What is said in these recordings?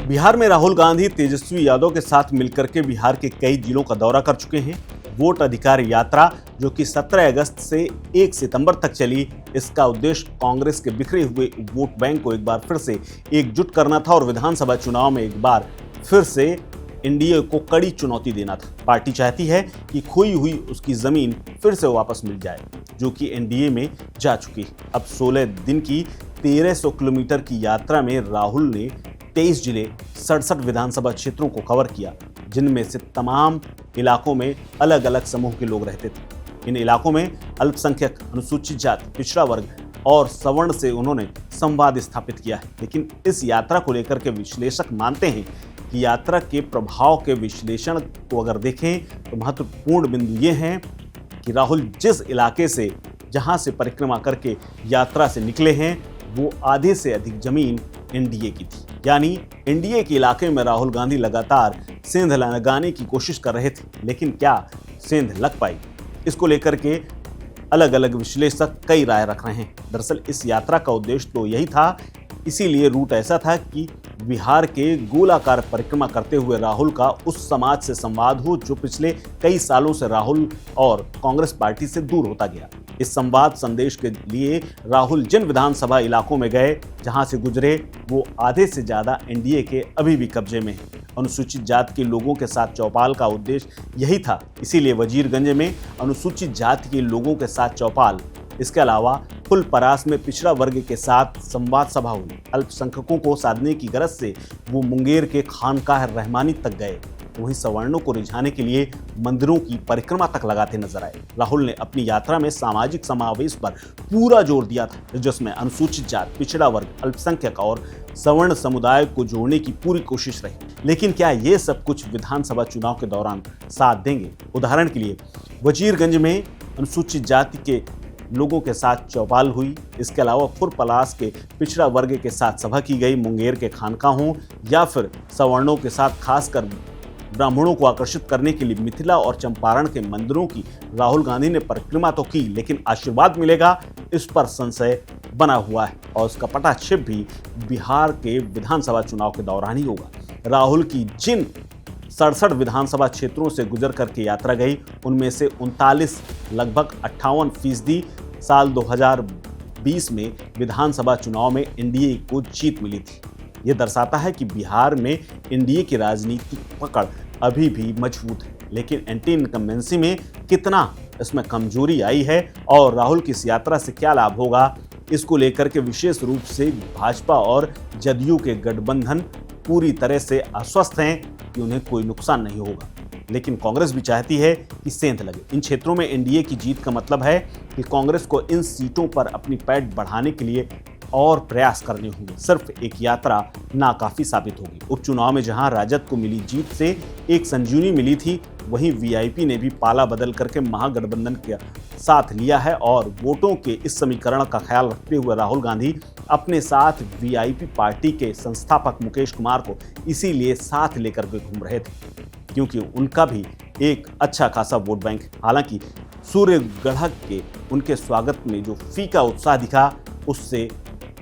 बिहार में राहुल गांधी तेजस्वी यादव के साथ मिलकर के बिहार के कई जिलों का दौरा कर चुके हैं। वोट अधिकार यात्रा जो कि 17 अगस्त से 1 सितंबर तक चली, इसका उद्देश्य कांग्रेस के बिखरे हुए वोट बैंक को एक बार फिर से एकजुट करना था और विधानसभा चुनाव में एक बार फिर से एनडीए को कड़ी चुनौती देना था। पार्टी चाहती है कि खोई हुई उसकी जमीन फिर से वापस मिल जाए, जो कि एनडीए में जा चुकी है। अब 16 दिन की 1300 किलोमीटर की यात्रा में राहुल ने 23 जिले 67 विधानसभा क्षेत्रों को कवर किया, जिनमें से तमाम इलाकों में अलग अलग समूह के लोग रहते थे। इन इलाकों में अल्पसंख्यक, अनुसूचित जाति, पिछड़ा वर्ग और सवर्ण से उन्होंने संवाद स्थापित किया है। लेकिन इस यात्रा को लेकर के विश्लेषक मानते हैं कि यात्रा के प्रभाव के विश्लेषण को अगर देखें तो महत्वपूर्ण बिंदु ये हैं कि राहुल जिस इलाके से, जहां से परिक्रमा करके यात्रा से निकले हैं, वो आधे से अधिक जमीन एनडीए की थी। यानी एनडीए के इलाके में राहुल गांधी लगातार सेंध लगाने की कोशिश कर रहे थे, लेकिन क्या सेंध लग पाई? इसको लेकर के अलग अलग विश्लेषक कई राय रख रहे हैं। दरअसल इस यात्रा का उद्देश्य तो यही था, इसीलिए रूट ऐसा था कि बिहार के गोलाकार परिक्रमा करते हुए राहुल का उस समाज से संवाद हो जो पिछले कई सालों से राहुल और कांग्रेस पार्टी से दूर होता गया। इस संवाद संदेश के लिए राहुल जिन विधानसभा इलाकों में गए, जहां से गुजरे, वो आधे से ज्यादा एनडीए के अभी भी कब्जे में है। अनुसूचित जाति के लोगों के साथ चौपाल का उद्देश्य यही था, इसीलिए वजीरगंज में अनुसूचित जाति के लोगों के साथ चौपाल। इसके अलावा फुलपरास में पिछड़ा वर्ग के साथ संवाद सभा हुई। अल्पसंख्यकों को साधने की गरज से वो मुंगेर के खानकाह रहमानी तक गए। वहीं सवर्णों को रिझाने के लिए मंदिरों की परिक्रमा तक लगाते नजर आए। राहुल ने अपनी यात्रा में सामाजिक समावेश पर पूरा जोर दिया था, जिसमें अनुसूचित जाति, पिछड़ा वर्ग, अल्पसंख्यक और सवर्ण समुदाय को जोड़ने की पूरी कोशिश रही। लेकिन क्या ये सब कुछ विधानसभा चुनाव के दौरान साथ देंगे? उदाहरण के लिए वजीरगंज में अनुसूचित जाति के लोगों के साथ चौपाल हुई। इसके अलावा फुलपरास के पिछड़ा वर्ग के साथ सभा की गई। मुंगेर के खानकाहों या फिर सवर्णों के साथ, खासकर ब्राह्मणों को आकर्षित करने के लिए मिथिला और चंपारण के मंदिरों की राहुल गांधी ने परिक्रमा तो की, लेकिन आशीर्वाद मिलेगा, इस पर संशय बना हुआ है और उसका पटाक्षेप भी बिहार के विधानसभा चुनाव के दौरान ही होगा। राहुल की जिन 67 विधानसभा क्षेत्रों से गुजर करके यात्रा गई, उनमें से 39, लगभग 58% साल 2020 में विधानसभा चुनाव में एनडीए को जीत मिली थी। ये दर्शाता है कि बिहार में एनडीए की राजनीतिक पकड़ अभी भी मजबूत है, लेकिन एंटी इनकम्बेंसी में कितना इसमें कमजोरी आई है और राहुल की इस यात्रा से क्या लाभ होगा, इसको लेकर के विशेष रूप से भाजपा और जदयू के गठबंधन पूरी तरह से आश्वस्त हैं कि उन्हें कोई नुकसान नहीं होगा। लेकिन कांग्रेस भी चाहती है कि सेंध लगे। इन क्षेत्रों में एनडीए की जीत का मतलब है कि कांग्रेस को इन सीटों पर अपनी पैठ बढ़ाने के लिए और प्रयास करने होंगे। सिर्फ एक यात्रा नाकाफी साबित होगी। उपचुनाव में जहां राजद को मिली जीत से एक संजीवनी मिली थी, वहीं वीआईपी ने भी पाला बदल करके महागठबंधन के साथ लिया है और वोटों के इस समीकरण का ख्याल रखते हुए राहुल गांधी अपने साथ वीआईपी पार्टी के संस्थापक मुकेश कुमार को इसीलिए साथ लेकर के घूम रहे थे, क्योंकि उनका भी एक अच्छा खासा वोट बैंक है। हालांकि सूर्यगढ़ के उनके स्वागत में जो फीका उत्साह दिखा, उससे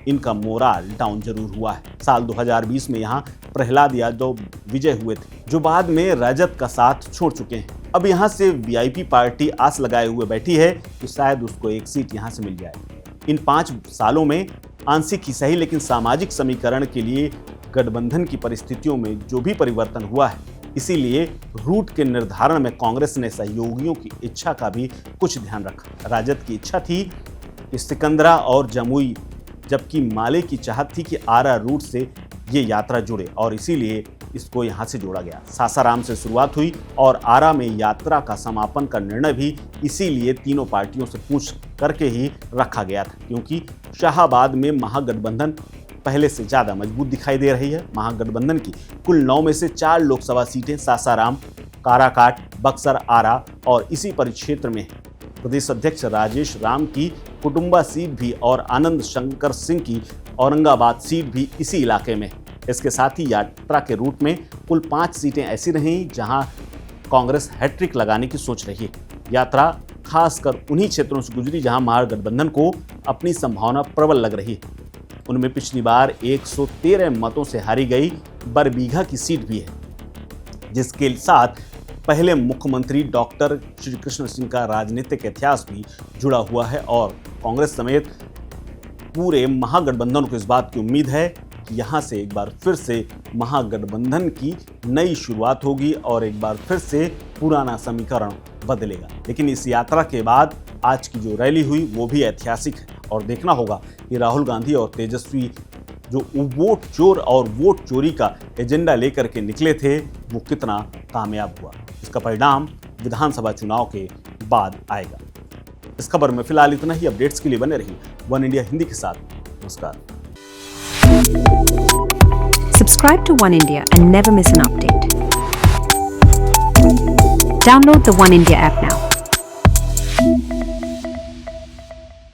इनका मोराल डाउन जरूर हुआ है। साल 2020 में यहाँ प्रहलाद यादव विजय हुए थे, जो बाद में राजद का साथ छोड़ चुके हैं। अब यहाँ से वीआईपी पार्टी आस लगाए हुए बैठी है कि शायद उसको एक सीट यहाँ से मिल जाए। इन 5 सालों में आंशिक ही सही, लेकिन सामाजिक समीकरण के लिए गठबंधन की परिस्थितियों में जो भी परिवर्तन हुआ है, इसीलिए रूट के निर्धारण में कांग्रेस ने सहयोगियों की इच्छा का भी कुछ ध्यान रखा। राजद की इच्छा थी कि सिकंदरा और जमुई, जबकि माले की चाहत थी कि आरा रूट से ये यात्रा जुड़े और इसीलिए इसको यहाँ से जोड़ा गया। सासाराम से शुरुआत हुई और आरा में यात्रा का समापन का निर्णय भी इसीलिए तीनों पार्टियों से पूछ करके ही रखा गया था, क्योंकि शाहाबाद में महागठबंधन पहले से ज़्यादा मजबूत दिखाई दे रही है। महागठबंधन की कुल 9 में से 4 लोकसभा सीटें सासाराम, काराकाट, बक्सर, आरा और इसी परिक्षेत्र में है। प्रदेश अध्यक्ष राजेश राम की कुटुंबा सीट भी और आनंद शंकर सिंह की औरंगाबाद सीट भी इसी इलाके में है। इसके साथ ही यात्रा के रूट में कुल 5 सीटें ऐसी रहीं जहां कांग्रेस हैट्रिक लगाने की सोच रही है। यात्रा खासकर उन्हीं क्षेत्रों से गुजरी जहां महागठबंधन को अपनी संभावना प्रबल लग रही है। उनमें पिछली बार 113 मतों से हारी गई बरबीघा की सीट भी है, जिसके साथ पहले मुख्यमंत्री डॉक्टर श्री कृष्ण सिंह का राजनीतिक इतिहास भी जुड़ा हुआ है। और कांग्रेस समेत पूरे महागठबंधन को इस बात की उम्मीद है कि यहां से एक बार फिर से महागठबंधन की नई शुरुआत होगी और एक बार फिर से पुराना समीकरण बदलेगा। लेकिन इस यात्रा के बाद आज की जो रैली हुई वो भी ऐतिहासिक है और देखना होगा कि राहुल गांधी और तेजस्वी जो वोट चोर और वोट चोरी का एजेंडा लेकर के निकले थे वो कितना कामयाब हुआ। इसका परिणाम विधानसभा चुनाव के बाद आएगा। इस खबर में फिलहाल इतना ही। अपडेट्स के लिए बने रहिए वन इंडिया हिंदी के साथ। नमस्कार। Subscribe to One India and never miss an update. Download the One India app now.